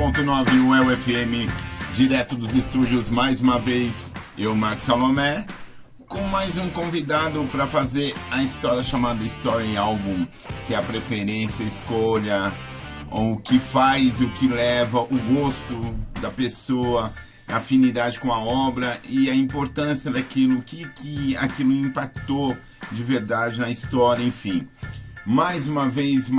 101.9 UEL FM, direto dos estúdios, mais uma vez, eu, Marcos Salomé, com mais um convidado para fazer a história chamada Story Album, que é a preferência, escolha, o que faz, o que leva, o gosto da pessoa, a afinidade com a obra e a importância daquilo, que aquilo impactou de verdade na história, enfim. Mais uma vez,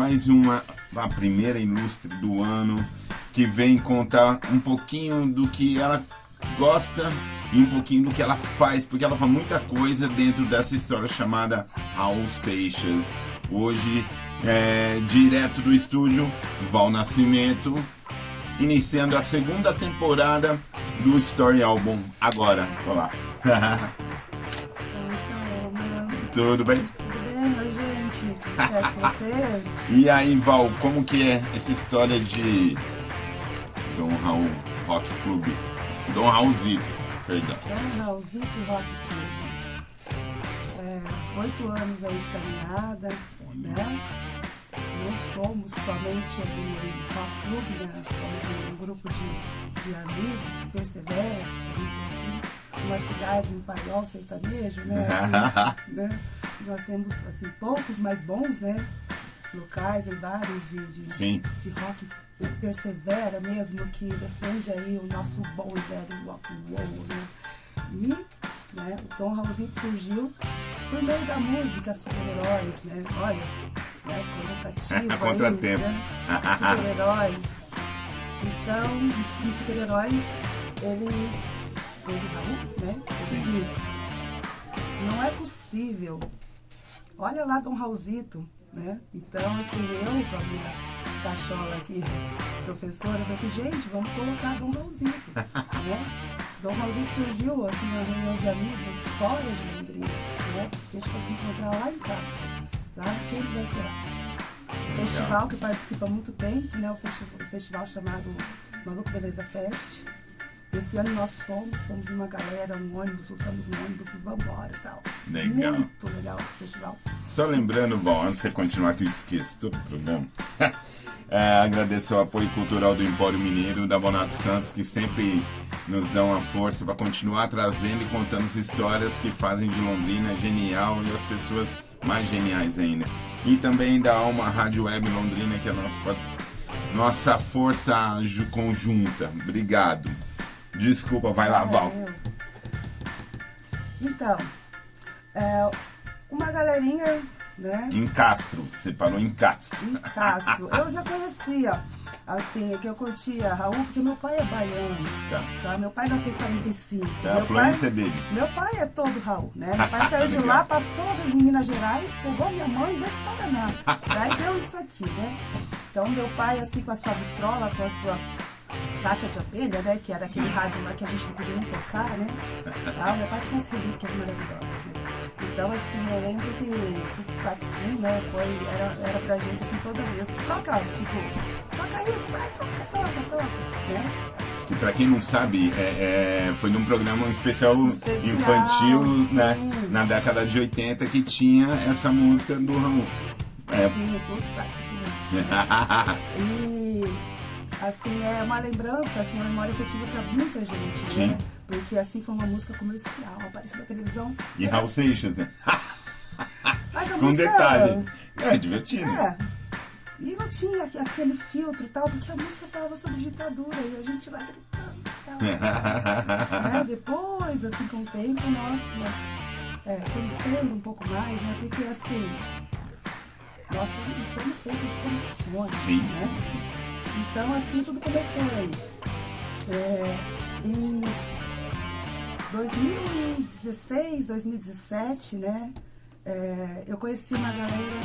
a primeira ilustre do ano, que vem contar um pouquinho do que ela gosta e um pouquinho do que ela faz, porque ela faz muita coisa dentro dessa história chamada Raul Seixas. Hoje, direto do estúdio, Val Nascimento, iniciando a segunda temporada do Story Album. Agora, olá. Oi, Salomé. Tudo bem? Tudo bem? Oi, gente. Tudo certo com vocês? E aí, Val, como que é essa história de Dom Raul Rock Club? Dom Raulzito, perdão. Dom Raulzito Rock Club. 8 anos aí de caminhada, né? Não somos somente ali um rock club, né? Somos um grupo de amigos que persevera, vamos dizer assim, uma cidade, um paiol sertanejo, né? Assim, né? Nós temos assim, poucos, mas bons, né? Locais e bares de rock que persevera mesmo, que defende aí o nosso bom e velho rock and roll, né? E né, o Dom Raulzito surgiu por meio da música Super-Heróis, né? Olha, né, conotativo Contratempo. aí, né? Super-Heróis. Então, em Super-Heróis, ele Raul, né? Ele diz, não é possível. Olha lá Dom Raulzito, né? Então, assim, eu com a minha cachola aqui, professora, eu falei assim, gente, vamos colocar Dom Raulzito, né? Dom Raulzito surgiu, assim, numa reunião de amigos fora de Londrina, né? A gente foi se encontrar lá em Castro, lá no Quem Vai Terá. Um festival que participa há muito tempo, né? O festival chamado Maluco Beleza Fest. Esse ano nós fomos uma galera, um ônibus, lutamos no ônibus e vamos embora e tal. Legal. Muito legal o festival. Só lembrando, Val, antes de você continuar que eu esqueço todo o programa, agradeço o apoio cultural do Empório Mineiro, da Bonato Santos, que sempre nos dão a força para continuar trazendo e contando as histórias que fazem de Londrina genial e as pessoas mais geniais ainda. E também da Alma Rádio Web Londrina, que é a nossa força conjunta. Obrigado. Desculpa, vai lá, Val. Então, uma galerinha, né? Em Castro, você parou em Castro. Em Castro. Eu já conhecia, assim, que eu curtia Raul, porque meu pai é baiano. Tá? Meu pai nasceu em 45. Tá, a influência dele. Meu pai é todo Raul, né? Meu pai saiu de lá, passou em Minas Gerais, pegou minha mãe e veio para o Paraná. Daí deu isso aqui, né? Então, meu pai, assim, com a sua vitrola, com a sua caixa de abelha, né? Que era aquele rádio lá que a gente não podia nem tocar, né? Meu pai tinha umas relíquias maravilhosas, né? Então, assim, eu lembro que o Patsum, né? Era pra gente, assim, toda vez. Toca isso, pai, toca, né? Que pra quem não sabe, foi num programa especial infantil, né? Na década de 80, que tinha essa música do Raul. Sim, puto Patsum. E assim, é uma lembrança, assim, uma memória afetiva pra muita gente, sim, né? Porque assim foi uma música comercial, apareceu na televisão. E Raul Seixas, né? Mas a com música, detalhe. É divertido. E não tinha aquele filtro e tal, porque a música falava sobre ditadura e a gente lá gritando e tal. Né? Depois, assim, com o tempo, nós conhecendo um pouco mais, né? Porque assim, nós somos feitos de conexões, sim, né? sim. Então, assim, tudo começou aí. Em 2016, 2017, né? Eu conheci uma galera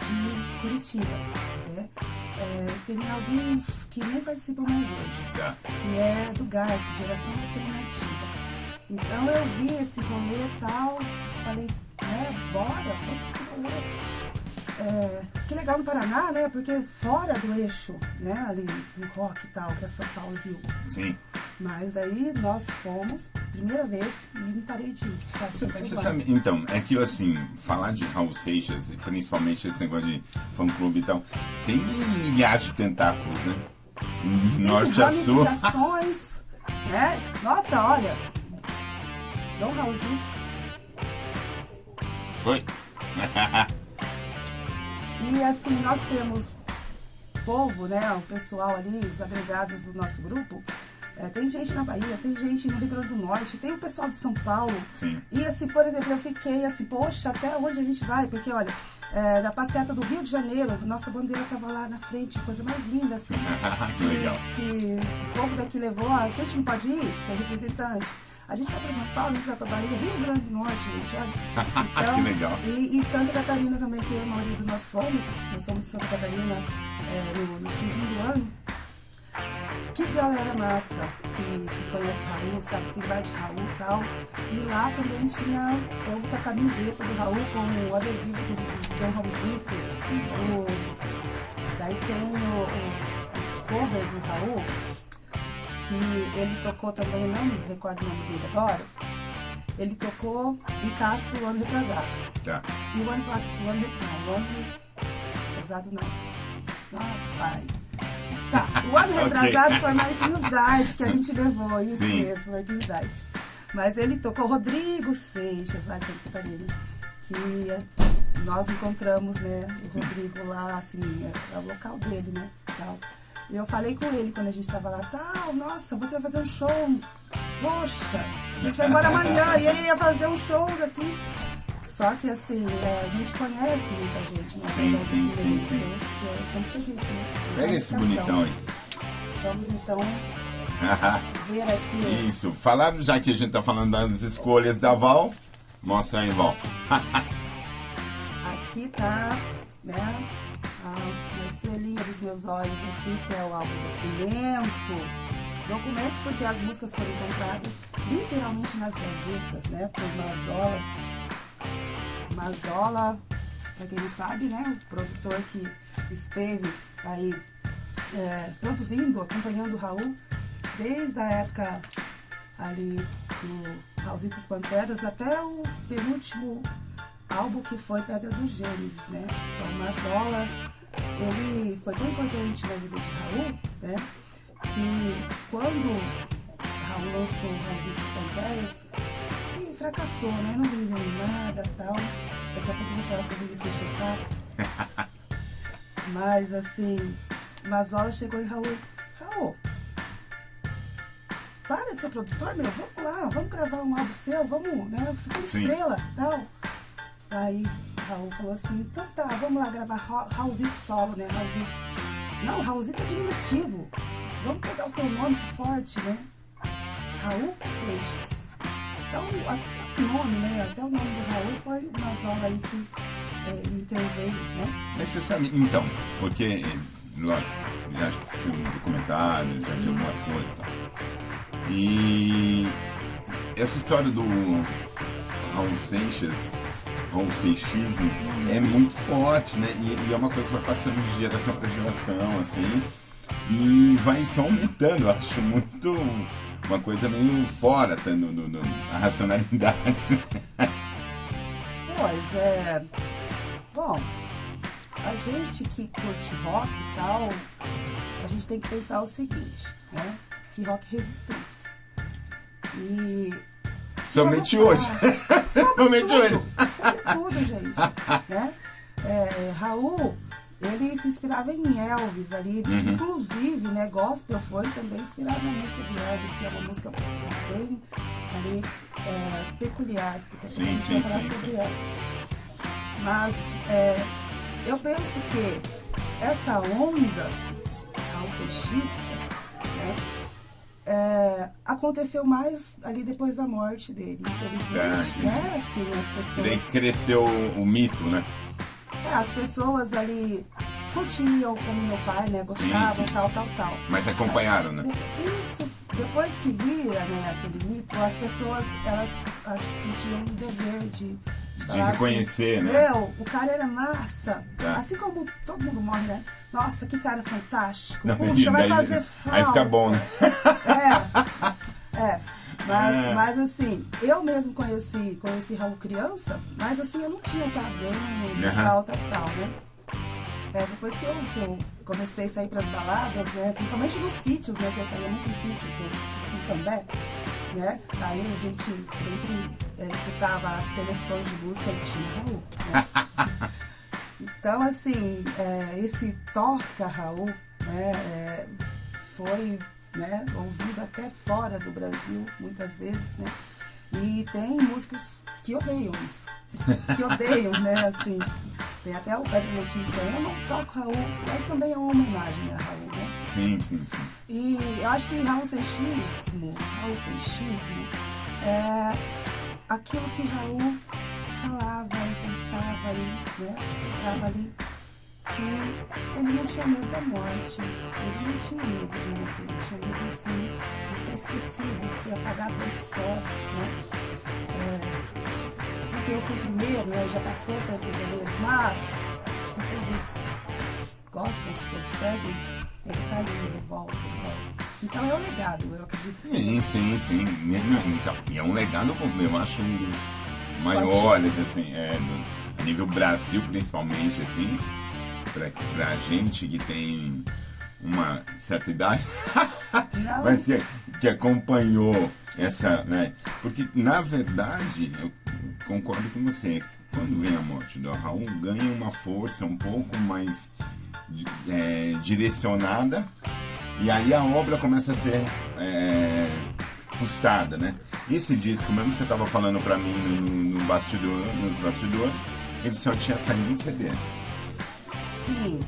de Curitiba, né? Tem alguns que nem participam mais hoje, que é do GARC, Geração Alternativa. Então, eu vi esse rolê e tal, falei, bora, vamos esse rolê. Que legal no Paraná, né? Porque fora do eixo, né? Ali no rock e tal, que é São Paulo e Rio. Sim. Mas daí nós fomos, primeira vez, e não parei de ir, sabe? Você sabe, então, é que assim, falar de Raul Seixas, principalmente esse negócio de fã-clube e tal, tem milhares de tentáculos, né? Norte a sul. Ramificações, né? Nossa, olha, Dom Raulzito. Foi? E assim, nós temos povo, né? O pessoal ali, os agregados do nosso grupo. Tem gente na Bahia, tem gente no Rio Grande do Norte, tem o pessoal de São Paulo. Sim. E assim, por exemplo, eu fiquei assim, poxa, até onde a gente vai? Porque olha, da passeata do Rio de Janeiro, nossa bandeira estava lá na frente, coisa mais linda, assim. Que legal. Que o povo daqui levou, a gente não pode ir, tem representante. A gente vai para São Paulo, a gente vai para Bahia, Rio Grande do Norte, gente, olha. Então, que legal. E Santa Catarina também, que é o marido nós somos de Santa Catarina no finzinho do ano. Que galera massa, que conhece Raul, sabe que tem bar de Raul e tal. E lá também tinha o povo com a camiseta do Raul, com o adesivo do Dom Raulzito. Daí tem o cover do Raul, que ele tocou também, não me recordo o nome dele agora. Ele tocou em Castro o ano retrasado. Tá. E o ano retrasado não. Pai. Tá, o ano retrasado foi Marquinhos Dade que a gente levou, isso Sim. mesmo, Marquinhos Dade. Mas ele tocou Rodrigo Seixas, lá de Santa Catarina, que nós encontramos, né, o Rodrigo lá, assim, é o local dele, né, tal. E eu falei com ele quando a gente tava lá, tal, nossa, você vai fazer um show, poxa, a gente vai embora amanhã, e ele ia fazer um show daqui. Só que assim, a gente conhece muita gente, né? Sim. Que é, como você disse, né? Pega esse bonitão aí. Vamos então ver aqui. Isso. Falaram, já que a gente tá falando das escolhas da Val, mostra aí, Val. Aqui tá, né? A estrelinha dos meus olhos aqui, que é o álbum Documento. Documento porque as músicas foram encontradas literalmente nas gavetas, né? Por Mazola, pra quem não sabe, né? O produtor que esteve aí produzindo, acompanhando o Raul desde a época ali do Raulzito e os Panteras até o penúltimo álbum que foi Pedra dos Gênesis, né? Então Mazola, ele foi tão importante na vida de Raul, né? Que quando Raul lançou Raulzito e os Panteras, que fracassou, né? Não vendeu nada e tal. Daqui a pouco eu vou falar sobre isso, check-up. Mas assim, Mazola chegou em Raul, para de ser produtor, meu, vamos lá, vamos gravar um álbum seu, vamos, né? Você tem estrela e tal. Aí Raul falou assim, então tá, vamos lá gravar Raulzito solo, né? Raulzito. Não, Raulzito é diminutivo. Vamos pegar o teu nome, que forte, né? Raul Seixas. Então, até o nome, né? Até o nome do Raul foi o Mazola aí que interveio, né? Mas você sabe, então, porque, lógico, já assistiu um documentário, já viu algumas coisas e tal. E essa história do Raul Seixas, Raul Seixismo, é muito forte, né? E é uma coisa que vai passando de geração para geração, assim, e vai só aumentando, eu acho muito uma coisa meio fora tá, a racionalidade. Pois é. Bom, a gente que curte rock e tal, a gente tem que pensar o seguinte, né? Que rock é resistência. E somente hoje. Somente hoje. Sobretudo, gente. Né? Raul, ele se inspirava em Elvis ali, inclusive, né? Gospel foi também inspirado na música de Elvis, que é uma música bem ali, peculiar, porque a gente vai falar sobre ela. Mas eu penso que essa onda Raul Seixista, né? Aconteceu mais ali depois da morte dele, infelizmente, né? Assim, as pessoas... E daí cresceu o mito, né? As pessoas ali curtiam, como meu pai, né? Gostavam, sim. tal. Mas acompanharam, né? Isso, depois que vira, né, aquele mito, as pessoas, elas acho que sentiam um dever de reconhecer, assim, né? Meu, o cara era massa. Assim como todo mundo morre, né? Nossa, que cara fantástico. Não, puxa, vai fazer falta. Aí fica bom, né? Mas assim, eu mesmo conheci Raul criança, mas assim, eu não tinha aquela gangue, tal, né? Depois que eu comecei a sair para as baladas, né, principalmente nos sítios, né, que eu saía muito em sítio, que eu cresci em Cambé, né, aí a gente sempre escutava as seleções de música e tinha Raul, né? Então, assim, esse Toca Raul, né, foi, né, ouvido até fora do Brasil, muitas vezes, né, e tem músicos que odeiam isso, né, assim, tem até o pé de notícia, eu não toco Raul, mas também é uma homenagem a Raul, né. Sim. E eu acho que Raul Seixismo é aquilo que Raul falava e pensava e, né, soprava ali, que ele não tinha medo da morte, ele não tinha medo de morrer, ele tinha medo, assim, de ser esquecido, de ser apagado da história, né. Porque eu fui primeiro, né, já passou tantos gêneros, mas se todos gostam, se todos pedem, ele tá ali, ele volta. Então é um legado, eu acredito que Sim. Então, e é um legado, eu acho, um dos maiores, assim, a nível Brasil, principalmente, assim, pra gente que tem uma certa idade, mas que acompanhou essa, né? Porque, na verdade, eu concordo com você, quando vem a morte do Raul, ganha uma força um pouco mais direcionada, e aí a obra começa a ser frustrada, né? Esse disco, mesmo que você estava falando para mim nos bastidores, ele só tinha saído em CD. Sim,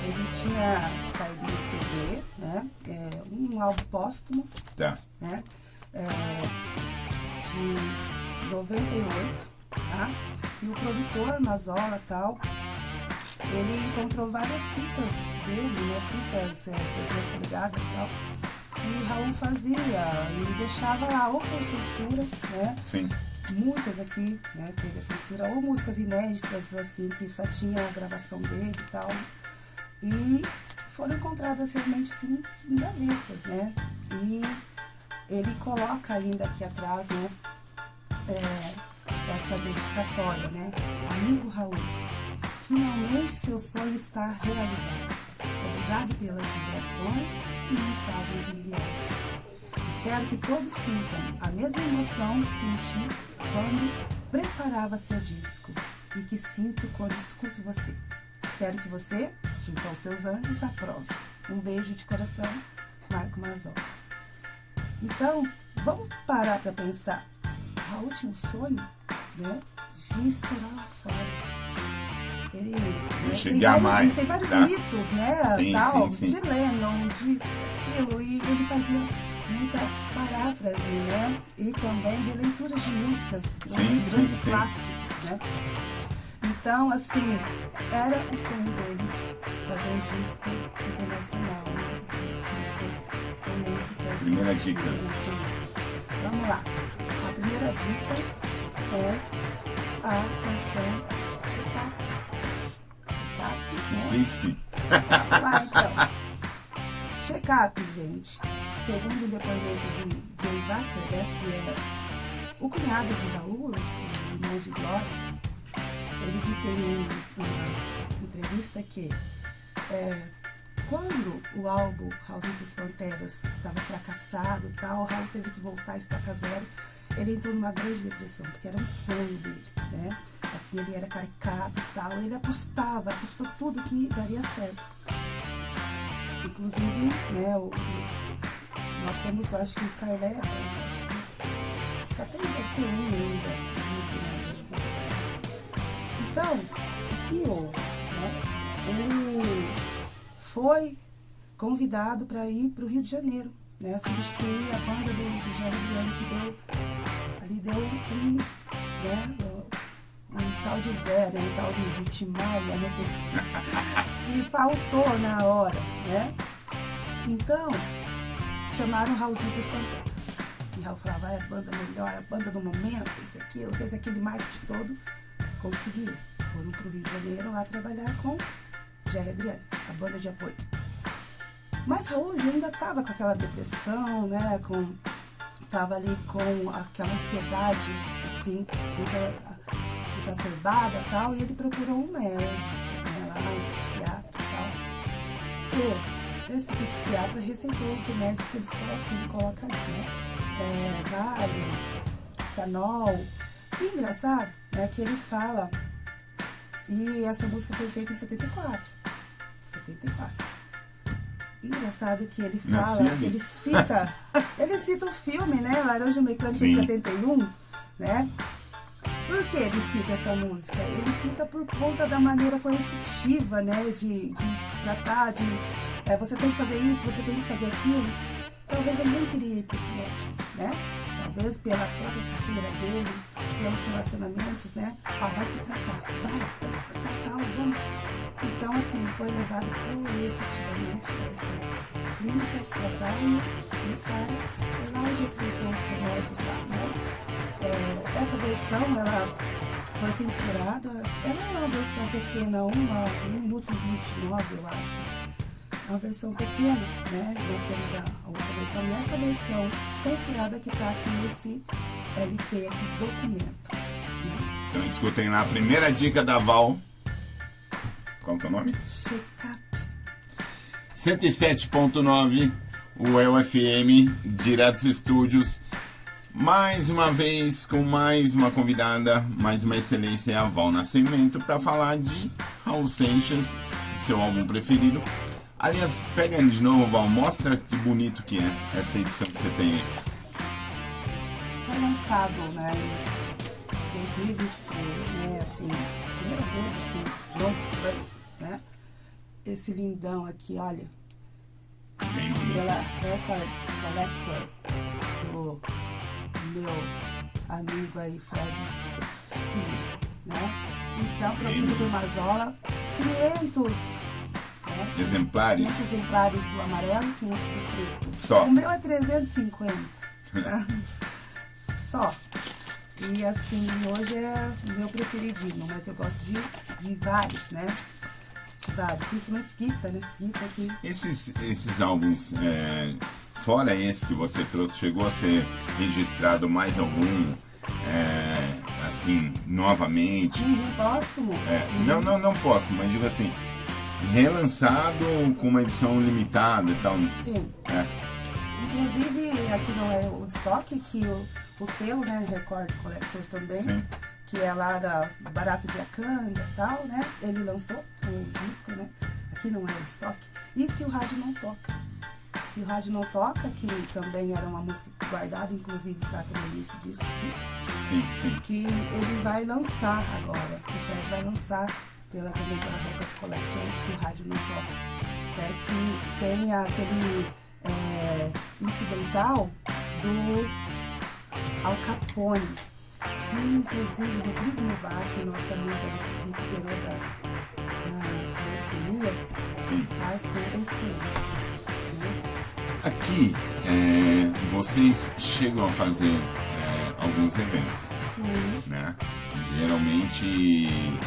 ele tinha saído em CD, né? Um álbum póstumo, Tá. né? De 98, tá? E o produtor, Mazola e tal, ele encontrou várias fitas dele, né? Fitas de 2 polegadas e tal, que Raul fazia e deixava lá ou por censura, né? Sim. Muitas aqui, né, teve a censura, ou músicas inéditas, assim, que só tinha a gravação dele e tal. E foram encontradas realmente, assim, em gavetas, né? E ele coloca ainda aqui atrás, né, essa dedicatória, né? Amigo Raul, finalmente seu sonho está realizado. Obrigado pelas vibrações e mensagens enviadas. Espero que todos sintam a mesma emoção que senti quando preparava seu disco e que sinto quando escuto você. Espero que você, junto aos seus anjos, aprove. Um beijo de coração, Marco Mazola. Então, vamos parar para pensar. Raul tinha um sonho, né, de estourar lá fora. Ele tem vários mitos, né, sim, tal, sim. de Lennon, disso, daquilo, e ele fazia muita paráfrase, né, e também releituras de músicas, grandes clássicos, né. Então, assim, era o sonho dele fazer um disco internacional, com músicas Primeira dica. internacionais. Vamos lá. A primeira dica é a canção Check-Up. Explique-se. Vamos lá, então. Check-Up, gente. Segundo o depoimento de Jay Baker, né, que é o cunhado de Raul, o irmão de Glória, ele disse em uma entrevista que quando o álbum Raulzitos Panteras estava fracassado, tal, Raul teve que voltar a estaca zero, ele entrou numa grande depressão, porque era um sonho dele, né? Assim, ele era caricato e tal, ele apostou tudo que daria certo. Inclusive, né, nós temos, acho que o Carleba, acho que só deve ter um ainda, né? Então, o que houve, né? Ele foi convidado para ir para o Rio de Janeiro, né? Substituir a banda do Jair Adriano, que deu um tal de Zé, né? Um tal de Timaya, né? Que faltou na hora, né? Então, chamaram Raulzitos Panteras. E Raul falava, a banda melhor, a banda do momento, isso aqui, fez aquele marketing todo. Conseguiram. Foram para o Rio de Janeiro lá trabalhar com Jair Adriano, a banda de apoio. Mas Raul ainda estava com aquela depressão, né? Estava ali com aquela ansiedade, assim, muito exacerbada e tal, e ele procurou um médico, né, lá um psiquiatra e tal. E esse psiquiatra receitou os remédios que ele coloca ali, né? Valium, Tanol. E engraçado, né, que ele fala, e essa música foi feita em 74. Engraçado que ele fala, que ele cita o filme, né, Laranja Mecânica de 71, né? Por que ele cita essa música? Ele cita por conta da maneira coercitiva, né, de se tratar, você tem que fazer isso, você tem que fazer aquilo. Talvez ele nem queria ir para esse médico, né? Talvez pela própria carreira dele, pelos relacionamentos, né? Vai se tratar, vai se tratar, tal, vamos. Então, assim, foi levado coercitivamente a essa clínica se tratar e o cara foi lá e receitou os remédios lá, né? Essa versão, ela foi censurada, ela é uma versão pequena, 1 minuto e 29, eu acho. É uma versão pequena, né? Nós temos a outra versão, e essa versão censurada que está aqui nesse LP aqui, Documento. Né? Então escutem lá a primeira dica da Val. Qual que é o nome? Check-up. 107.9, o UFM, direto dos estúdios. Mais uma vez, com mais uma convidada, mais uma excelência, é a Val Nascimento, para falar de Raul Seixas, seu álbum preferido. Aliás, pega ele de novo, Val, mostra que bonito que é essa edição que você tem aí. Foi lançado, né, em 2023, né, assim, primeira vez, assim, né, esse lindão aqui, olha, Bem bonito. pela Record Collector, do meu amigo aí, Fred Sesquinho, né, então, produzido por Mazola, 500 exemplares? 500 exemplares do amarelo e 500 do preto. Só. O meu é 350. Tá? Só. E assim, hoje é o meu preferidinho, mas eu gosto de vários, né? De vários. Principalmente Guita, né? Guita aqui. Esses álbuns, fora esse que você trouxe, chegou a ser registrado mais algum, assim, novamente? Póstumo. Não posso, mas digo assim, relançado com uma edição limitada e tal. Sim. Inclusive, aqui não é o estoque, que o selo, né, Record Collector também, Sim. que é lá da Barato de Acanga e tal, né, ele lançou o disco, né, aqui não é o estoque. E Se o Rádio Não Toca? Se o Rádio Não Toca, que também era uma música guardada, inclusive tá também nesse disco aqui, Sim. que ele vai lançar agora, o Fred vai lançar também pela Record Collection, Se o Rádio Não Toca, que tem aquele incidental do Al Capone, que inclusive Rodrigo Nubac, nosso amigo ali que se recuperou da leucemia, faz com excelência. Né? Aqui, vocês chegam a fazer alguns eventos. Sim. Né? Geralmente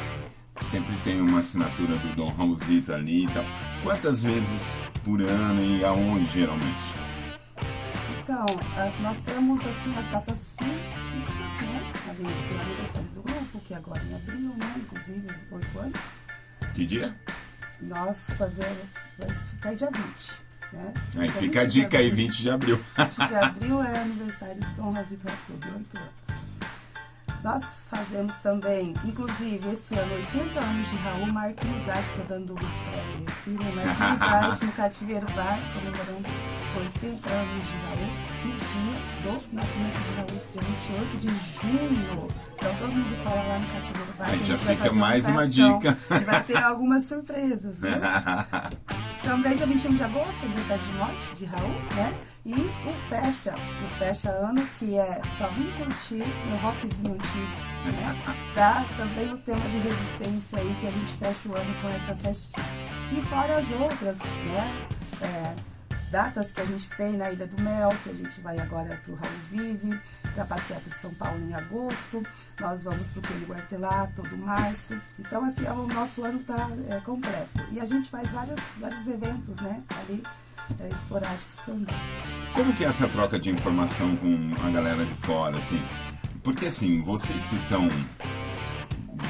sempre tem uma assinatura do Dom Raulzito ali e tal. Quantas vezes por ano e aonde geralmente? Então, nós temos assim as datas fixas, né? Ali, que é o aniversário do grupo, que é agora em abril, né? Inclusive 8 anos. Que dia? Nós fazemos, vai ficar dia 20, né? Aí Dia fica a dica aí, 20 de abril. 20 de abril é aniversário do Dom Raulzito Clube, 8 anos. Nós fazemos também, inclusive esse ano, 80 anos de Raul. Marquinhos Dade, estou dando uma prévia aqui, né? Marquinhos Dade no Cativeiro Bar, comemorando 80 anos de Raul, no dia do nascimento de Raul, dia 28 de junho. Então todo mundo cola lá no Cativeiro Bar. Aí já vai fica fazer mais uma festão, dica. E vai ter algumas surpresas, né? Também dia 21 de agosto, aniversário de morte de Raul, né? E o Fecha Ano, que é Só Vim Curtir, meu rockzinho antigo, né? Tá também o tema de resistência aí, que a gente fecha o ano com essa festinha. E fora as outras, né? Datas que a gente tem na Ilha do Mel, que a gente vai agora pro Raul Vive, pra Passeata de São Paulo em agosto, nós vamos pro Kenny Guartelá todo março. Então, assim, o nosso ano tá completo. E a gente faz vários eventos, né, ali, esporádicos também. Como que é essa troca de informação com a galera de fora, assim? Porque, assim, vocês se são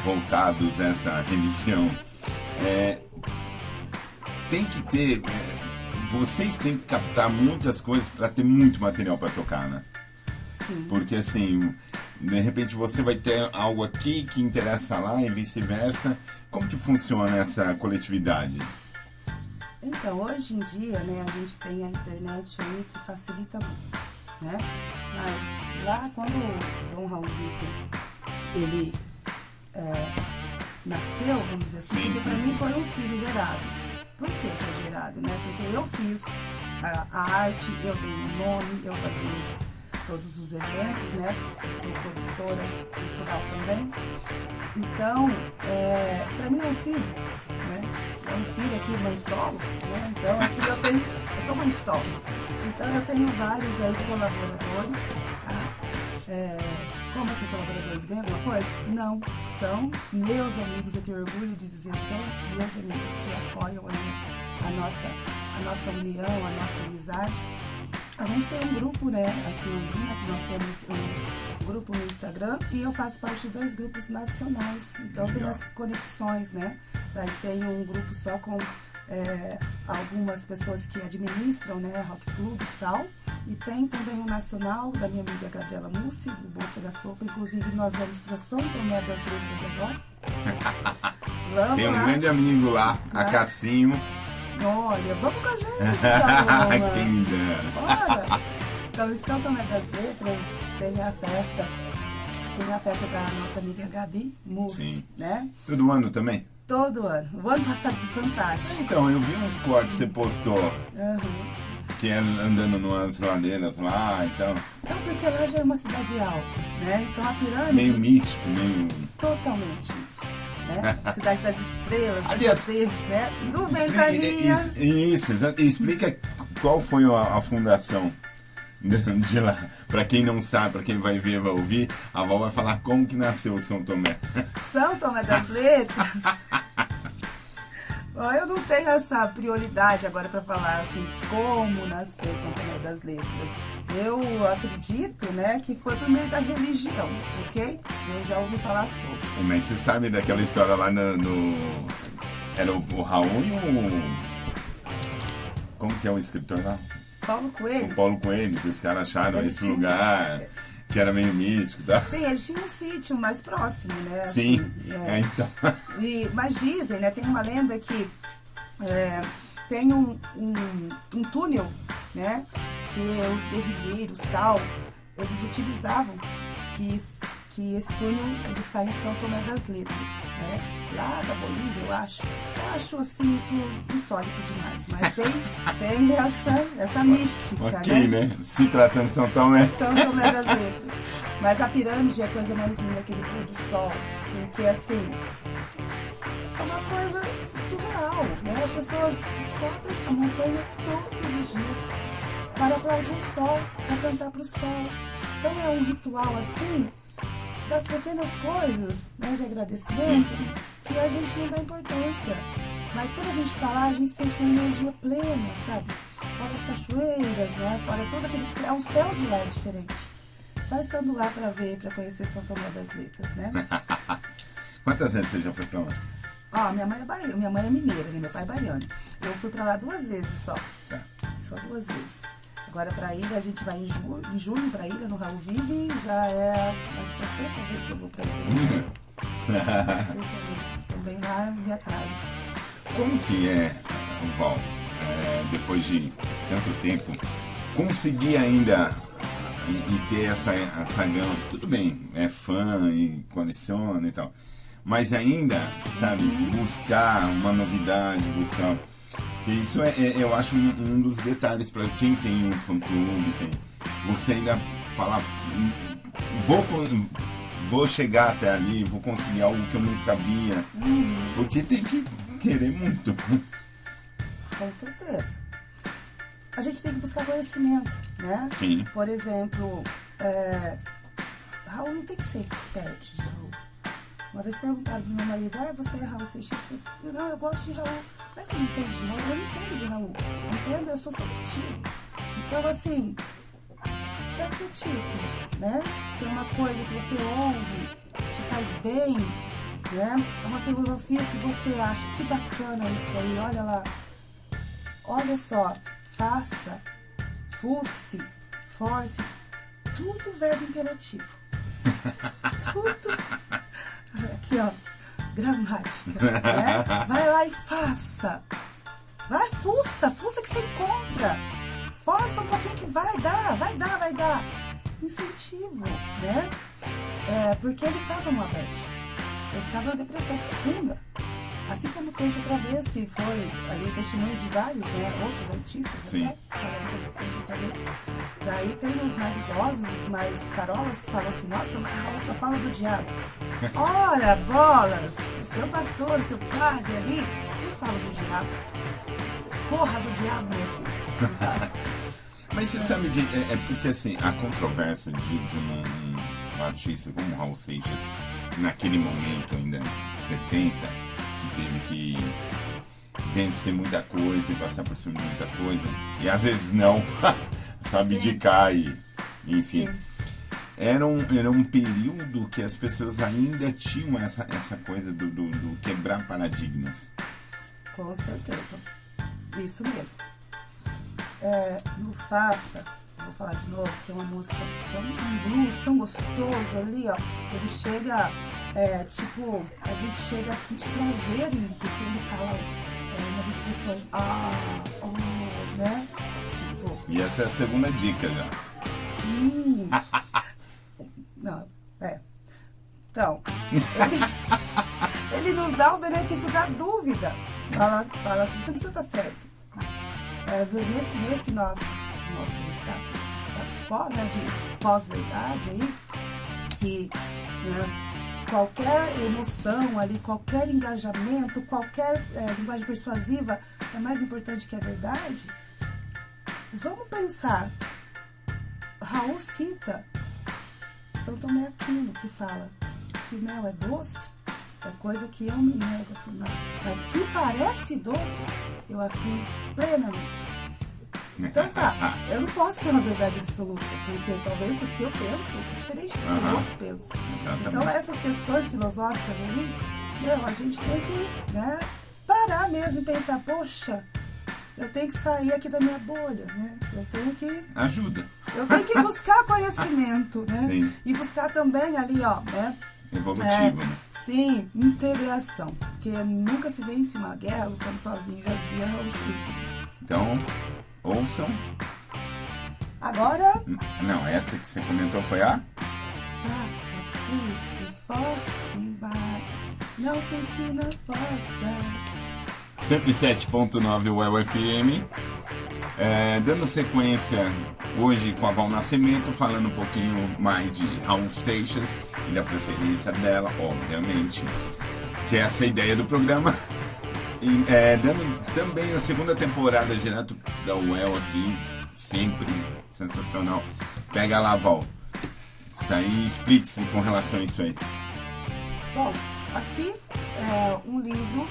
voltados a essa religião tem que ter... vocês têm que captar muitas coisas para ter muito material para tocar, né? Sim. Porque assim, de repente você vai ter algo aqui que interessa lá e vice-versa. Como que funciona essa coletividade? Então, hoje em dia, né, a gente tem a internet aí que facilita muito, né? Mas lá quando o Dom Raulzito, ele nasceu, vamos dizer assim, porque para mim foi um filho gerado. Por que foi gerado, né? Porque eu fiz a arte, eu dei um nome, eu fazia todos os eventos, né? Sou produtora cultural também. Então, para mim é um filho, né? É um filho aqui, mãe solo, né? Então, assim, eu sou mãe solo. Então, eu tenho vários aí colaboradores, tá? Como assim, colaboradores ganham alguma coisa? Não, são os meus amigos, eu tenho orgulho de dizer, são os meus amigos que apoiam aí a nossa união, a nossa amizade. A gente tem um grupo, né, aqui em Londrina, que nós temos um grupo no Instagram e eu faço parte de 2 grupos nacionais, então tem as conexões, né, daí tem um grupo só com algumas pessoas que administram, né, rock clubs e tal, e tem também um nacional da minha amiga Gabriela Mussi, do Bosca da Sopa, inclusive nós vamos para São Tomé das Letras agora. Tem um grande amigo lá, a Cassinho. Olha, vamos com a gente, Saloma. Quem me dera. Bora. Então, em São Tomé das Letras tem a festa da nossa amiga Gabi Mussi, né? Todo ano também? Todo ano. O ano passado foi fantástico. Então, eu vi uns cortes que você postou. Que é andando numas ladeiras lá e tal. Não, porque lá já é uma cidade alta, né? Então a pirâmide... Meio místico, meio... Totalmente místico, né? Cidade das estrelas, das Aliás, estrelas, né? Do Ventania. Isso, explica qual foi a fundação de lá. Pra quem não sabe, pra quem vai ver, vai ouvir, a avó vai falar como que nasceu o São Tomé. São Tomé das Letras... Eu não tenho essa prioridade agora para falar assim, como nasceu São Tomé das Letras. Eu acredito, né, que foi por meio da religião, ok? Eu já ouvi falar sobre. Mas você sabe daquela história lá no... Era o Raul e o... Como que é o escritor lá? Paulo Coelho. O Paulo Coelho, que os caras acharam esse tinha... lugar... Que era meio místico, tá? Sim, eles tinham um sítio mais próximo, né? Sim, assim, então... Mas dizem, né? Tem uma lenda que tem um túnel, né? Que os guerrilheiros, tal, eles utilizavam, que esse túnel, ele sai em São Tomé das Letras, né? Lá da Bolívia, eu acho. Eu acho, assim, isso insólito demais. Mas tem essa mística, ok, né? Se tratando de São Tomé. São Tomé das Letras. Mas a pirâmide é a coisa mais linda, aquele pôr do sol. Porque, assim, é uma coisa surreal, né? As pessoas sobem a montanha todos os dias para aplaudir o sol, para cantar para o sol. Então, é um ritual, assim... das pequenas coisas, né, de agradecimento, que a gente não dá importância. Mas quando a gente está lá, a gente sente uma energia plena, sabe? Fora as cachoeiras, né? Fora todo aquele... O céu de lá é diferente. Só estando lá para ver, para conhecer São Tomé das Letras, né? Quantas vezes você já foi para lá? Minha mãe é baiana, minha mãe é mineira, né? Meu pai é baiano. Eu fui para lá 2 vezes só. Só 2 vezes. Agora para a ilha, a gente vai em julho para a ilha, no Raul Vive, já é, acho que é a 6ª vez que eu vou para a ilha. 6ª vez, também lá me atrai. Como que é, Val, depois de tanto tempo, conseguir ainda e ter essa gama, tudo bem, é fã e coleciona e tal, mas ainda, sabe, buscar uma novidade, buscar... Porque isso eu acho um dos detalhes para quem tem um fã-clube, você ainda fala, vou chegar até ali, vou conseguir algo que eu não sabia, porque tem que querer muito. Com certeza. A gente tem que buscar conhecimento, né? Sim. Por exemplo, Raul não tem que ser expert de Raul. Uma vez perguntaram pro meu marido, você é Raul Seixas? Não, eu gosto de Raul. Mas você não entende de Raul? Eu não entendo de Raul. Entendo, eu sou seletivo. Então, assim, pra que título, né? Se é uma coisa que você ouve, te faz bem, né? É uma filosofia que você acha que bacana isso aí, olha lá. Olha só, faça, fusse, force, tudo verbo imperativo. Tudo. Aqui, ó, gramática, né? Vai lá e faça. Vai, fuça que você encontra. Força um pouquinho que vai dar. Incentivo, né? Porque ele estava numa bad. Ele estava numa depressão profunda. Assim como Kant outra vez, que foi ali testemunho de vários, né? Outros artistas Sim. até, falando sobre Kant outra vez. Daí tem os mais idosos, os mais carolas, que falam assim, nossa, mas Raul só fala do diabo. Ora, bolas, o seu pastor, o seu padre ali, não fala do diabo. Porra do diabo, meu filho. Mas você sabe que é porque assim, a controvérsia de um artista como Raul Seixas, naquele momento ainda 70, que teve que vencer muita coisa e passar por cima de muita coisa, e às vezes não, sabe, abdicar e enfim. Sim. Era um período que as pessoas ainda tinham essa coisa do quebrar paradigmas. Com certeza. Isso mesmo. No Faça, vou falar de novo, que é uma música, que é um blues tão gostoso ali, ó. Ele chega, a gente chega a sentir prazer porque ele fala umas expressões, né? Tipo. E essa é a segunda dica já. Sim. Não, Então, ele nos dá o benefício da dúvida. Fala assim, você precisa estar certo. Nesse nosso status quo, né, de pós-verdade aí, que qualquer emoção ali, qualquer engajamento, qualquer linguagem persuasiva é mais importante que a verdade. Vamos pensar. Raul cita São Tomé Aquino, que fala: se o mel é doce, é coisa que eu me nego a afirmar, mas que parece doce, eu afirmo plenamente. Então tá, eu não posso ter uma verdade absoluta, porque talvez o que eu penso é diferente do que o outro pensa. Exatamente. Então essas questões filosóficas ali, a gente tem que, parar mesmo e pensar, poxa, eu tenho que sair aqui da minha bolha, né? Eu tenho que... Ajuda. Eu tenho que buscar conhecimento, né? Sim. E buscar também ali, ó, né? Evolutivo, né? Sim, integração. Porque nunca se vence uma guerra lutando sozinho, já dizia Raul Seixas. Então, ouçam. Agora... Não, essa que você comentou foi a? Faça, fusse, force mais, não fique na fossa. 107.9 UEL FM. Dando sequência hoje com a Val Nascimento, falando um pouquinho mais de Raul Seixas e da preferência dela, obviamente, que é essa a ideia do programa. E, dando também a segunda temporada direto da UEL aqui, sempre sensacional. Pega lá, Val. Isso aí, explique-se com relação a isso aí. Bom, aqui é um livro,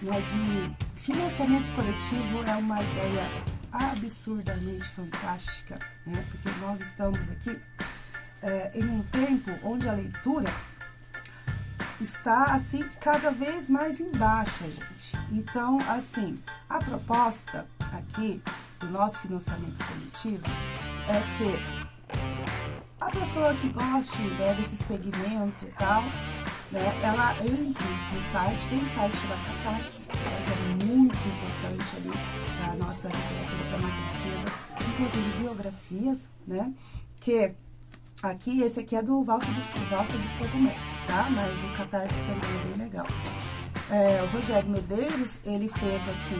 de financiamento coletivo, é uma ideia absurdamente fantástica, né? Porque nós estamos aqui em um tempo onde a leitura está assim cada vez mais em baixa, gente. Então, assim, a proposta aqui do nosso financiamento coletivo é que a pessoa que goste, desse segmento e tal, ela entre no site, tem um site chamado Catarse, que é muito importante ali para a nossa literatura, para a nossa riqueza, inclusive biografias, que aqui, esse aqui é do Valsa dos Cogumelos, tá? Mas o Catarse também é bem legal. O Rogério Medeiros, ele fez aqui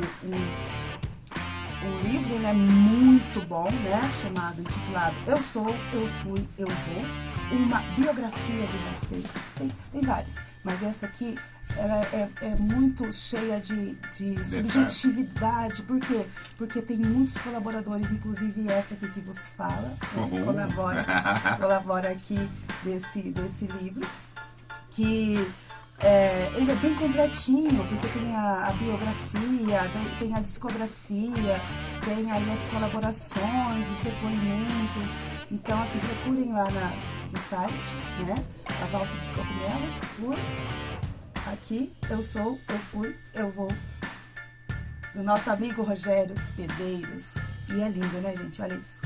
um livro, muito bom, intitulado Eu Sou, Eu Fui, Eu Vou, uma biografia de Raul Seixas. Tem várias, mas essa aqui ela é muito cheia de subjetividade. Por quê? Porque tem muitos colaboradores, inclusive essa aqui que vos fala, colabora aqui desse livro, que ele é bem completinho, porque tem a biografia, tem a discografia, tem ali as colaborações, os depoimentos. Então, assim, procurem lá no site, a Valsa dos Cogumelos, por aqui eu sou, eu fui, eu vou. Do nosso amigo Rogério Medeiros. E é lindo, né, gente? Olha isso.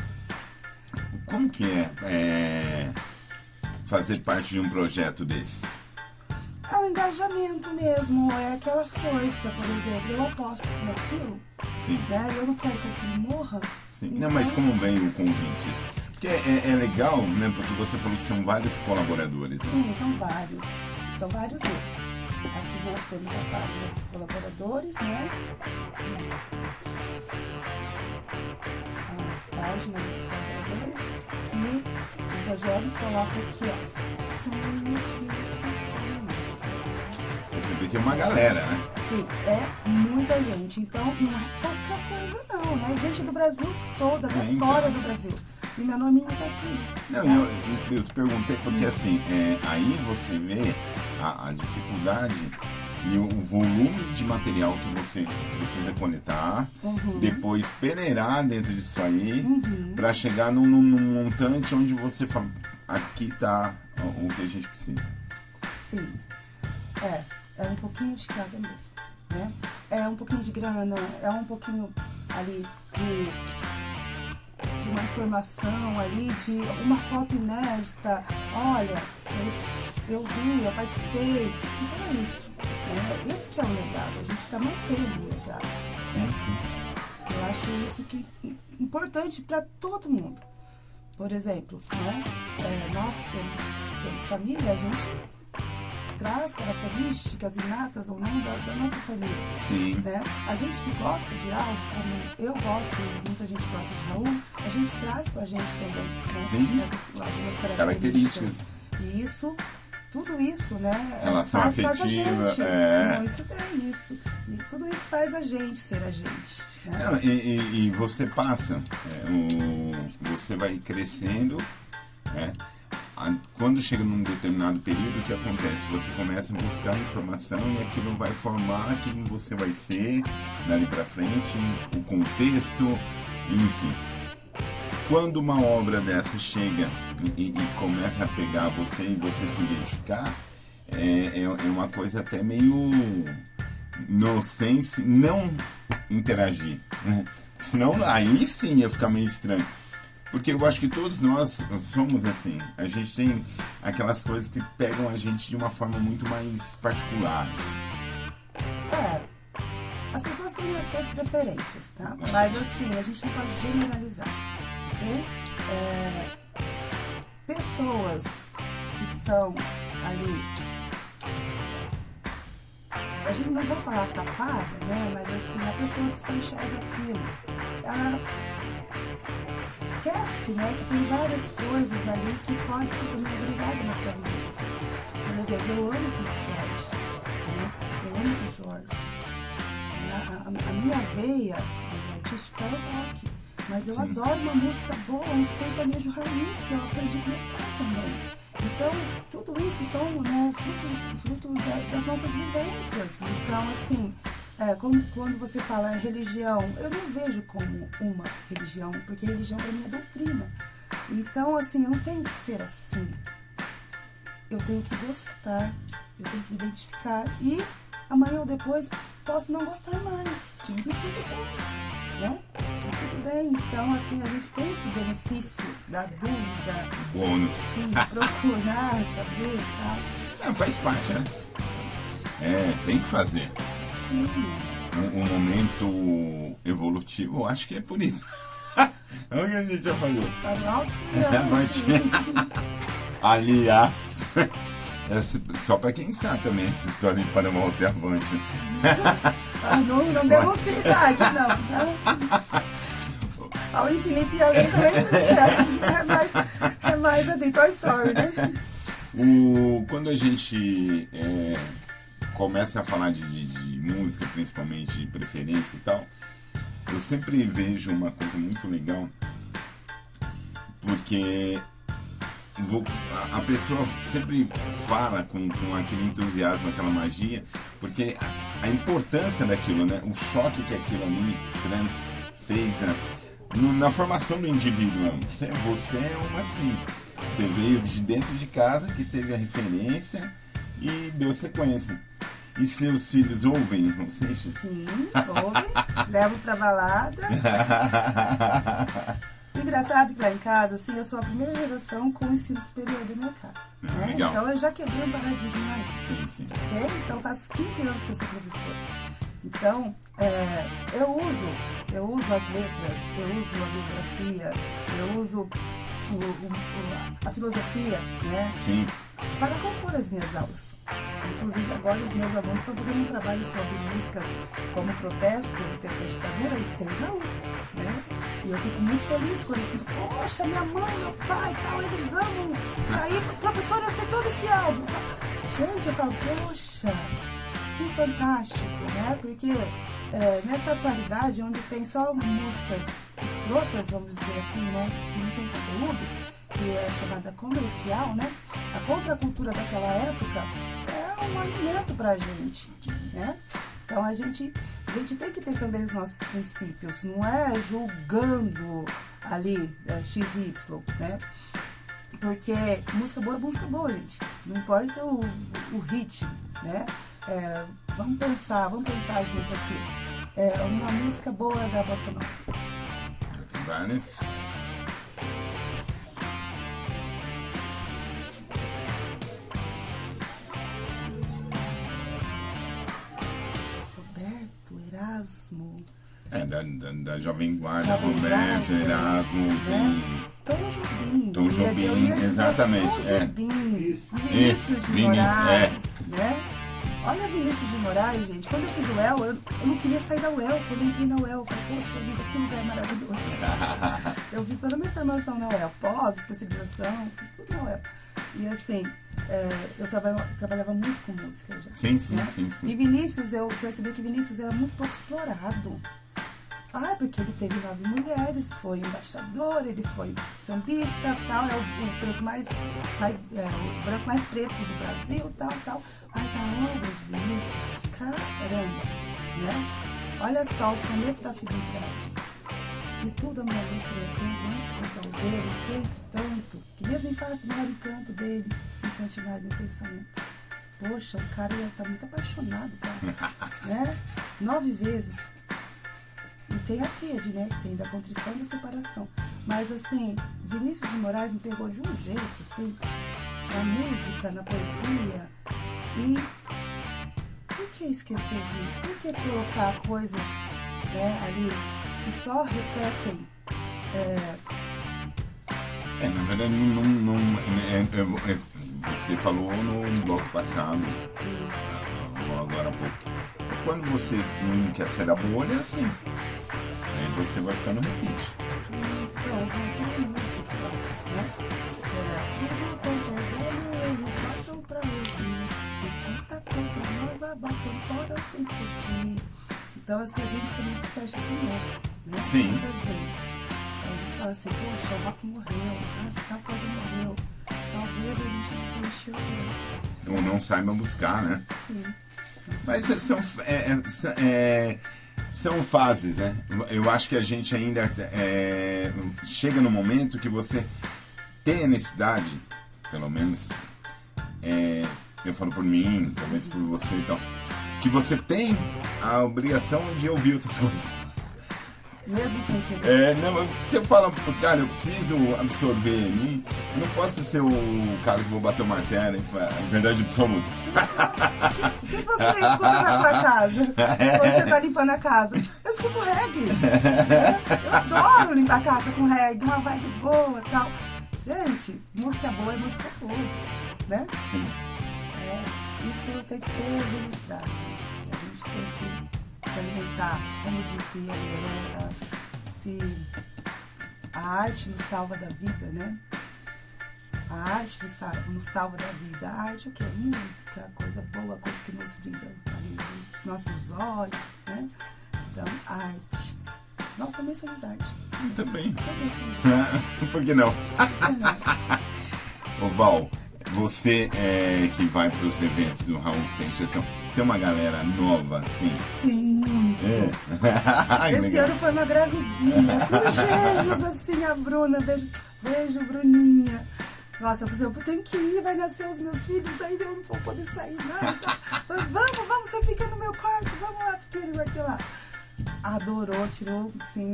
Como que é fazer parte de um projeto desse? É um engajamento mesmo, é aquela força, por exemplo. Eu aposto naquilo, Sim. né? Eu não quero que aquilo morra. Sim. Então, Não, mas como vem o convite? Porque é legal, né? Porque você falou que são vários colaboradores. Né? sim, são vários. São vários mesmo. Aqui nós temos a página dos colaboradores, né? A página dos colaboradores que o Rogério coloca aqui, ó. Sonho que se sonha. Você vê que é uma galera, né? Sim, é muita gente. Então não é pouca coisa não, né? Gente do Brasil todo, até então. fora do Brasil. E meu nominho tá aqui. Não, eu te perguntei porque assim, aí você vê a dificuldade e o volume de material que você precisa coletar, depois peneirar dentro disso aí, para chegar num montante onde você fala, aqui tá o que a gente precisa. Sim, é um pouquinho de cada mesmo, né? É um pouquinho de grana, é um pouquinho ali de uma informação ali, de uma foto inédita. Olha, eu vi, eu participei. Então é isso. Né? Esse que é o legado. A gente está mantendo o legado. Sim. Eu acho isso que é importante para todo mundo. Por exemplo, né? Nós que temos família, a gente traz características inatas ou não da nossa família. Sim. Né? A gente que gosta de algo, como eu gosto e muita gente gosta de Raul, a gente traz com a gente também, né? Sim. Essas algumas características. E tudo isso, né? Relação faz a afetiva, gente. Muito bem, isso. E tudo isso faz a gente ser a gente. Né? Não, e você passa, você vai crescendo, né? Quando chega num determinado período, o que acontece? Você começa a buscar informação e aquilo vai formar quem você vai ser dali pra frente, o contexto, enfim. Quando uma obra dessa chega e começa a pegar você e você se identificar, é uma coisa até meio nonsense não interagir, né? Senão aí sim ia ficar meio estranho. Porque eu acho que todos nós somos assim. A gente tem aquelas coisas que pegam a gente de uma forma muito mais particular. As pessoas têm as suas preferências, tá? Mas assim, a gente não pode generalizar, ok? Pessoas que são ali, a gente não vou falar tapada, né? Mas assim, a pessoa que só enxerga aquilo, ela esquece, né, que tem várias coisas ali que pode ser também agregada na sua vivência. Por exemplo, eu amo Pink Floyd, né? Eu amo Pink Floyd. A minha veia artística é o rock, mas eu adoro uma música boa, um sertanejo raiz que eu aprendi com meu pai também. Então, tudo isso são, né, frutos das nossas vivências. Então, assim, quando você fala religião, eu não vejo como uma religião, porque religião para mim é doutrina. Então, assim, eu não tenho que ser assim. Eu tenho que gostar, eu tenho que me identificar e amanhã ou depois posso não gostar mais. Sim. E tudo bem, né? E tudo bem. Então, assim, a gente tem esse benefício da dúvida, Bônus. Sim, de procurar, saber e tal. Faz parte, né? Tem que fazer. Sim. Um momento evolutivo, eu acho que é por isso. É o que a gente já falou. Aliás, só pra quem sabe também essa história de Paramalto e Avante. Não denuncie idade, não. Ao infinito e além também é mais a Toy Story, né? Quando a gente começa a falar de música, principalmente de preferência e tal, eu sempre vejo uma coisa muito legal, porque a pessoa sempre fala com aquele entusiasmo, aquela magia, porque a importância daquilo, né? O choque que aquilo ali fez na formação do indivíduo. Você é uma assim. Você veio de dentro de casa que teve a referência e deu sequência. E seus filhos ouvem Raul Seixas? Sim, ouvem, levo pra balada. Engraçado que lá em casa, assim, eu sou a primeira geração com o ensino superior da minha casa. Né? Legal. Então eu já quebrei um paradigma aí. Sim. Okay? Então faz 15 anos que eu sou professora. Então, eu uso as letras, eu uso a biografia, eu uso a filosofia, né? Sim. Para compor as minhas aulas. Inclusive agora os meus alunos estão fazendo um trabalho sobre músicas como protesto no tempo da ditadura e tem Raul, né? E eu fico muito feliz quando eu sinto, poxa, minha mãe, meu pai, tal, eles amam isso aí, professor, eu sei todo esse álbum. Tal. Gente, eu falo, poxa, que fantástico, né? Porque nessa atualidade, onde tem só músicas escrotas, vamos dizer assim, né? Que não tem conteúdo, que é chamada comercial, né? A contracultura daquela época é um alimento pra gente, né? Então a gente tem que ter também os nossos princípios, não é julgando ali XY, né? Porque música boa, gente. Não importa o ritmo, né? Vamos pensar junto aqui. Uma música boa da Bossa Nova. Várias. Erasmo. Da Jovem Guarda, Roberto, Erasmo, né? Tom Jobim, exatamente. Tom Jobim, Vinícius de Moraes, né? Olha Vinícius de Moraes, gente. Quando eu fiz o UEL, eu não queria sair da UEL. Quando eu entrei na UEL, eu falei, poxa vida, que lugar maravilhoso. Eu fiz toda a minha formação na UEL, pós-especialização, fiz tudo na UEL. E assim, eu trabalhava muito com música já. Sim. E Vinícius, eu percebi que Vinícius era muito pouco explorado. Porque ele teve 9 mulheres, foi embaixador, ele foi sambista, tal, é o preto o branco mais preto do Brasil, tal. Mas a obra de Vinícius, caramba, né? Olha só, o soneto da fidelidade. Que tudo a minha luz seria atento, antes com tão zelo, e sempre tanto, que mesmo em face do maior encanto dele, se encante mais meu pensamento. Poxa, o cara ia estar muito apaixonado, cara, né? 9 vezes. E tem a tríade, né? Tem da contrição e da separação. Mas, assim, Vinícius de Moraes me pegou de um jeito, assim, na música, na poesia. E por que esquecer disso? Por que colocar coisas, né, ali que só repetem? Na verdade, você falou no bloco passado, agora há pouco. Quando você não quer sair da bolha, é assim. Aí você vai ficar no repeat. Então, tem uma música que fala isso, né? Tudo quanto é velho, eles botam pra ouvir. E quanta coisa nova botam fora sem curtir. Então, assim, a gente também se fecha pro novo, né? Sim. Muitas vezes. A gente fala assim, poxa, o rock morreu, tal coisa morreu. Talvez a gente não tenha enxergado. Ou não saiba buscar, né? Sim. Mas são fases, né? Eu acho que a gente ainda chega no momento que você tem a necessidade, pelo menos, eu falo por mim, talvez por você, então, que você tem a obrigação de ouvir outras coisas. Mesmo sem querer. Você fala, cara, eu preciso absorver. Não posso ser o cara que vou bater o martelo e falar a verdade absoluta. O que você escuta na tua casa? Quando você tá limpando a casa? Eu escuto reggae. Eu adoro limpar a casa com reggae, uma vibe boa e tal. Gente, música boa é música boa, né? Sim. Isso tem que ser registrado. A gente tem que se alimentar, como dizia ali, né? Se a arte nos salva da vida, né? A arte nos salva da vida. A arte é o quê? Música, coisa boa, coisa que nos brilha ali nos nossos olhos, né? Então, arte. Nós também somos arte. Também somos arte. Por que não? Ô Val, você que vai para os eventos do Raul Seixas, tem uma galera nova assim? Tem muito. Esse ano foi uma gravidinha, com gêmeos assim, a Bruna, beijo Bruninha. Nossa, eu tenho que ir, vai nascer os meus filhos, daí eu não vou poder sair mais. Vamos vai ter lá. Adorou, tirou, assim,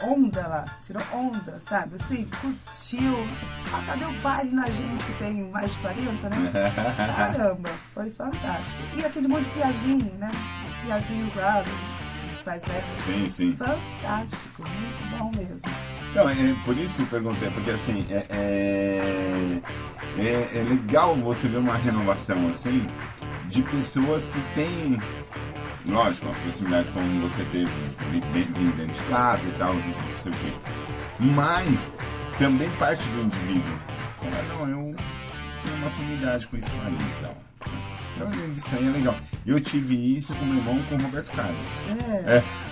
onda lá, tirou onda, sabe? Assim, curtiu. Nossa, deu baile na gente que tem mais de 40, né? Caramba, foi fantástico. E aquele monte de piazinho, né? Os piazinhos lá dos pais levam. Sim, sim. Fantástico, muito bom mesmo. Não, é por isso que eu perguntei, porque assim, é legal você ver uma renovação assim, de pessoas que têm, lógico, a proximidade como você teve, vindo dentro de casa e tal, não sei o quê. Mas também parte do indivíduo. Fala, não, eu tenho uma afinidade com isso aí e tal. Isso aí é legal. Eu tive isso com meu irmão, com o Roberto Carlos.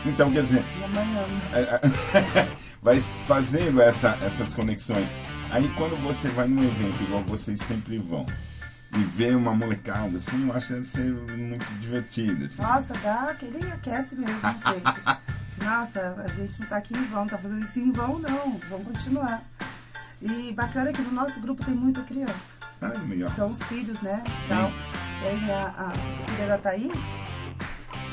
Então, quer dizer, Minha mãe ama. vai fazendo essas conexões. Aí quando você vai num evento, igual vocês sempre vão, e vê uma molecada assim, eu acho que deve ser muito divertido. Assim. Nossa, dá aquele aquece mesmo no peito. Nossa, a gente não tá aqui em vão, tá fazendo isso em vão não, vamos continuar. E bacana que no nosso grupo tem muita criança. Legal. São os filhos, né? Então, tem a filha da Thaís,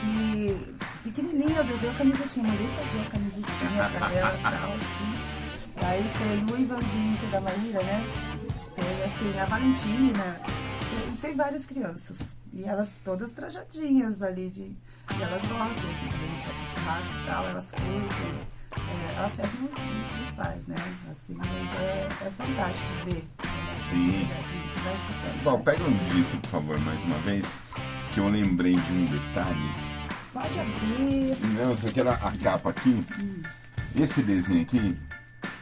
que pequenininha, eu dei uma camisetinha, mandei fazer uma camisetinha pra ela e tal, assim. Aí tem o Ivanzinho, que é da Maíra, né? Tem, assim, a Valentina, tem várias crianças. E elas todas trajadinhas ali, e elas gostam, assim, quando a gente vai pro churrasco e tal, elas curtem. Elas seguem os pais, né? Assim, mas é fantástico ver essa sociedade que vai escutando. Bom, pega um disco, por favor, mais uma vez, que eu lembrei de um detalhe. Pode abrir. Não, isso aqui era a capa aqui. Esse desenho aqui,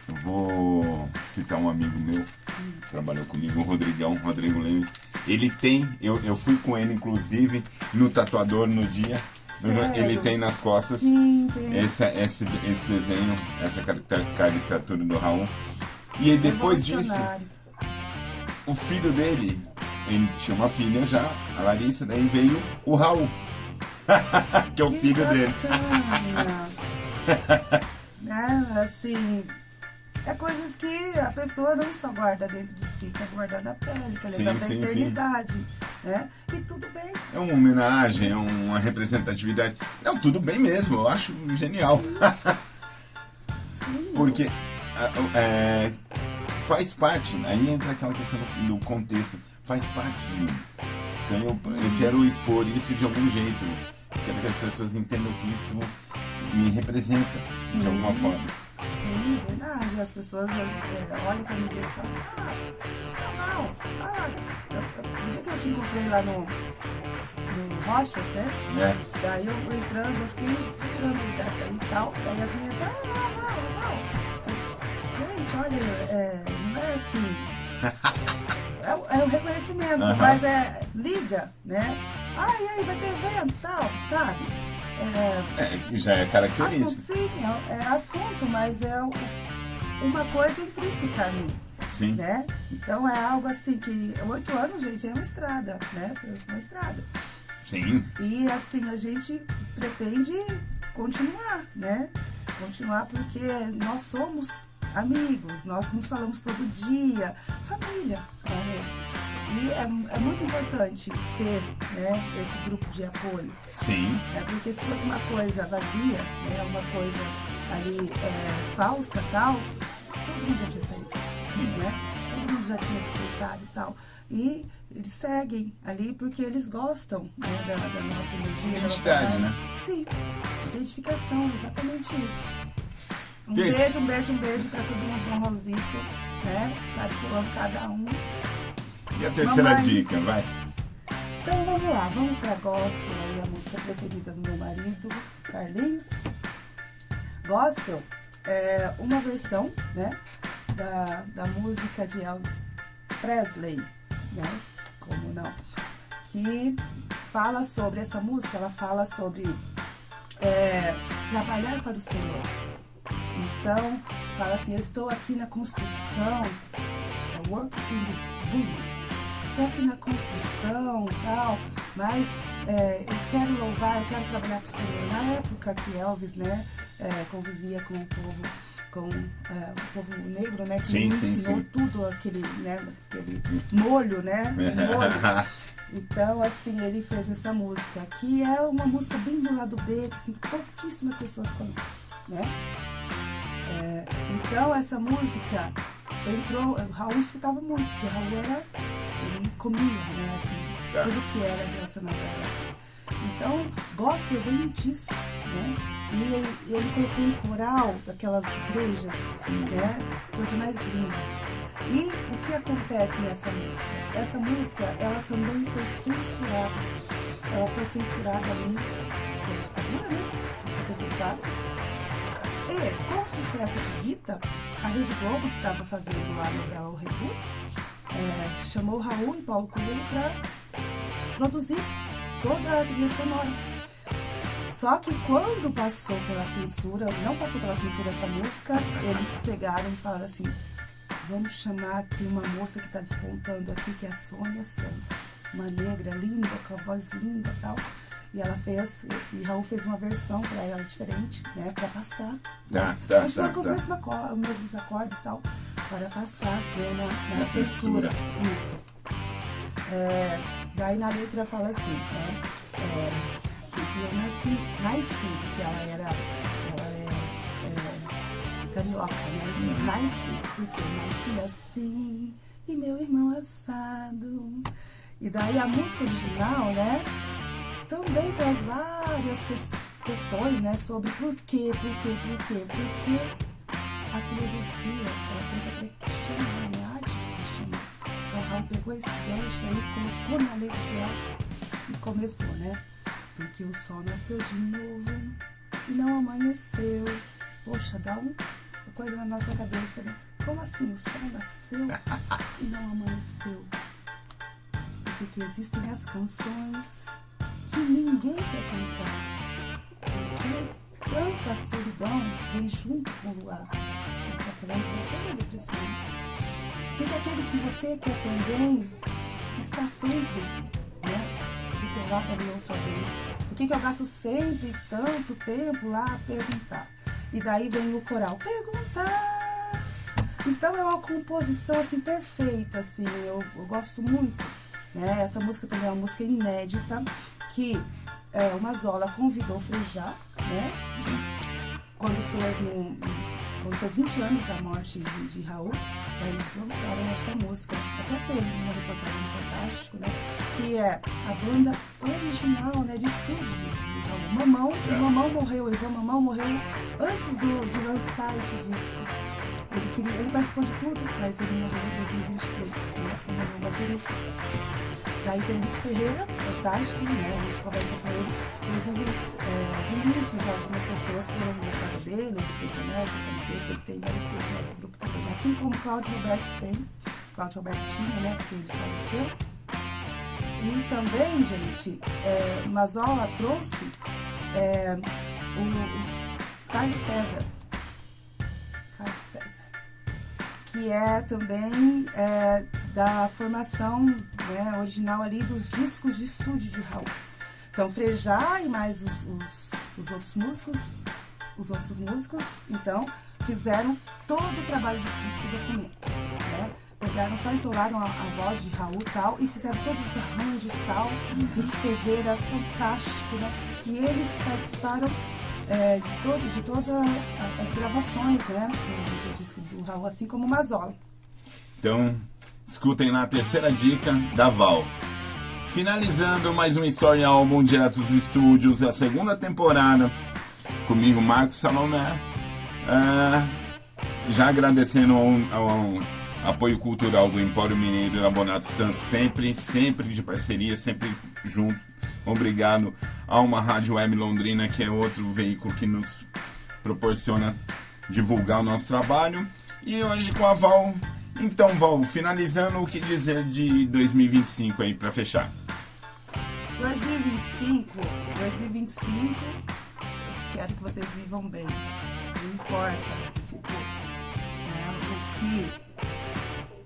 eu vou citar um amigo meu, que trabalhou comigo, o Rodrigo Leme. Ele tem, eu fui com ele, inclusive, no tatuador no dia. Sério? Ele tem nas costas. Sim, tem. Esse desenho, essa caricatura do Raul. E aí, depois disso, o filho dele, ele tinha uma filha já, a Larissa, daí veio o Raul, que é o filho dele. Né, assim, é coisas que a pessoa não só guarda dentro de si, quer guardar na pele, quer levar pra eternidade. Né? E tudo bem. É uma homenagem, é uma representatividade. Não, tudo bem mesmo, eu acho genial. Sim. Porque faz parte, aí entra aquela questão do contexto, faz parte de mim. Então eu quero expor isso de algum jeito. Eu quero que as pessoas entendam que isso me representa de alguma forma. Sim, verdade. As pessoas olham a camiseta e falam assim, no dia que eu te encontrei lá no Rochas, né? Daí eu entrando assim, procurando lugar pra ir e tal, daí as meninas, não. Gente, olha, não é assim. É um reconhecimento, mas liga, né? E aí, vai ter evento e tal, sabe? Já é característico. Assunto, sim, é assunto, mas é uma coisa intrínseca a mim. Sim. Né? Então é algo assim que 8 anos, gente, é uma estrada, né? Uma estrada. Sim. E assim, a gente pretende continuar, né? Continuar porque nós somos amigos, nós nos falamos todo dia, família, não é mesmo? E é muito importante ter, né, esse grupo de apoio. Sim. Porque se fosse uma coisa vazia, né, uma coisa ali falsa e tal, todo mundo já tinha saído. Né? Todo mundo já tinha dispersado e tal. E eles seguem ali porque eles gostam, né, da nossa energia. Identidade, né? Sim, identificação, exatamente isso. Um Isso. beijo pra todo mundo do Raulzito, né? Sabe que eu amo cada um. E a terceira dica, vai? Então vamos lá, vamos pra gospel, aí a música preferida do meu marido, Carlinhos. Gospel é uma versão, né, da música de Elvis Presley, né? Como não? Que fala sobre essa música, ela fala sobre trabalhar para o Senhor. Então, fala assim, eu estou aqui na construção, work in the building. Estou aqui na construção e tal, mas eu quero louvar, eu quero trabalhar para o Senhor. Na época que Elvis, né, convivia com o povo negro, né, que ensinou tudo aquele, né, aquele molho, né, molho. Então, assim, ele fez essa música, que é uma música bem do lado B, que assim, pouquíssimas pessoas conhecem, né? Então, essa música entrou, Raul escutava muito, porque Raul ele comia, né? Assim, tudo que era relacionado a elas. Então, gospel vem disso, né? E ele colocou um coral daquelas igrejas, né? Coisa mais linda. E o que acontece nessa música? Essa música, ela também foi censurada. Ela foi censurada ali pela ditadura, né? Em 74. E, com o sucesso de Guita, a Rede Globo, que estava fazendo a novela O Rebu, chamou Raul e Paulo Coelho para produzir toda a trilha sonora. Só que quando passou pela censura, não passou pela censura essa música, eles pegaram e falaram assim: vamos chamar aqui uma moça que está despontando aqui, que é a Sônia Santos. Uma negra linda, com a voz linda e tal. E ela fez, e Raul fez uma versão para ela diferente, né, para passar. Continua com os mesmos acordes e tal, para passar, né, na censura. Isso. Daí na letra fala assim, né, porque eu nasci, porque ela é carioca, né? Nasci, porque eu nasci assim, e meu irmão assado. E daí a música original, né, também traz várias questões, né, sobre por quê, porque a filosofia ela é feita para questionar, né, a arte de questionar. Então Raul pegou esse gancho aí, colocou na letra de Elvis e começou, né, porque o sol nasceu de novo e não amanheceu. Poxa, dá uma coisa na nossa cabeça, né? Como assim o sol nasceu e não amanheceu? Porque existem as canções que ninguém quer cantar, porque tanta solidão vem junto com o luar. Ele está falando de toda a depressão. Porque aquele que você quer também está sempre, né, do teu lado ali outro alguém. Por que eu gasto sempre tanto tempo lá a perguntar? E daí vem o coral, perguntar. Então é uma composição assim perfeita, assim, eu gosto muito, né? Essa música também é uma música inédita, que o Mazola convidou o Frejá, né? Quando fez 20 anos da morte de Raul, daí eles lançaram essa música. Até tem uma reportagem no Fantástico, né? Que é a banda original, né, de estúdio de Raul. Mamão morreu, Ivan Mamão morreu antes de lançar esse disco. Ele participou de tudo, mas ele morreu em 2023, né? O Mamão baterista. Daí tem o Rick Ferreira, fantástico, né? A gente conversa com ele. Inclusive, Vinícius, algumas pessoas foram na casa dele, ele tem boneca, camiseta, ele tem várias coisas no nosso grupo também. Assim como o Cláudio Roberto tem. Cláudio Roberto tinha, né? Porque ele faleceu. E também, gente, Mazola trouxe o Carlos César, que é também da formação, né, original ali dos discos de estúdio de Raul. Então, Frejá e mais os outros músicos, então, fizeram todo o trabalho desse disco documento, né? Pegaram, só isolaram a voz de Raul e tal, e fizeram todos os arranjos e tal. Rick Ferreira, fantástico, né? E eles participaram de todas as gravações, né, do disco do Raul, assim como o Mazola. Então, escutem lá a terceira dica da Val. Finalizando mais uma Story Album direto dos estúdios, a segunda temporada, comigo, Marcos Salomé. Já agradecendo ao apoio cultural do Empório Mineiro e da Bonato Santos, sempre de parceria, sempre junto. Obrigado a uma Rádio Web Londrina, que é outro veículo que nos proporciona divulgar o nosso trabalho. E hoje com a Val. Então, Val, finalizando, o que dizer de 2025 aí para fechar? 2025, quero que vocês vivam bem. Não importa, tipo, né, o que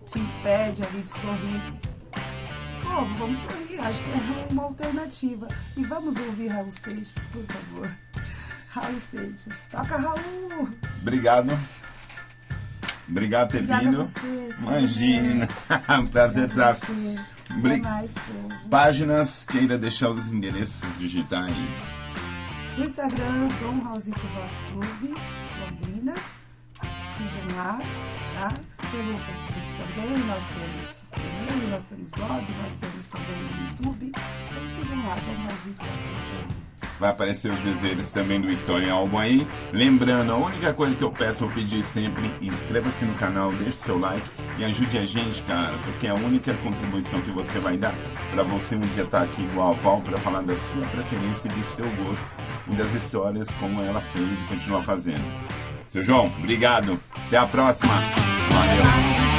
te impede ali de sorrir. Povo, vamos sorrir, acho que é uma alternativa. E vamos ouvir Raul Seixas, por favor. Raul Seixas, toca, Raul! Obrigado. Obrigado por ter Obrigada vindo. a você. Imagina. Prazerzaço. Até mais, povo. Páginas, queira deixar os endereços digitais. No Instagram, Dom Raulzito Rock Clube, Londrina. Sigam lá, tá? Pelo Facebook também, nós temos e-mail, nós temos blog, nós temos também no YouTube. Então sigam lá, Dom Raulzito Rock Clube. Vai aparecer os dizeres também do Story Album aí. Lembrando, a única coisa que eu peço, vou pedir sempre, inscreva-se no canal, deixe seu like e ajude a gente, cara, porque é a única contribuição que você vai dar para você um dia estar aqui igual a Val para falar da sua preferência e do seu gosto e das histórias como ela fez e continua fazendo. Seu João, obrigado. Até a próxima. Valeu.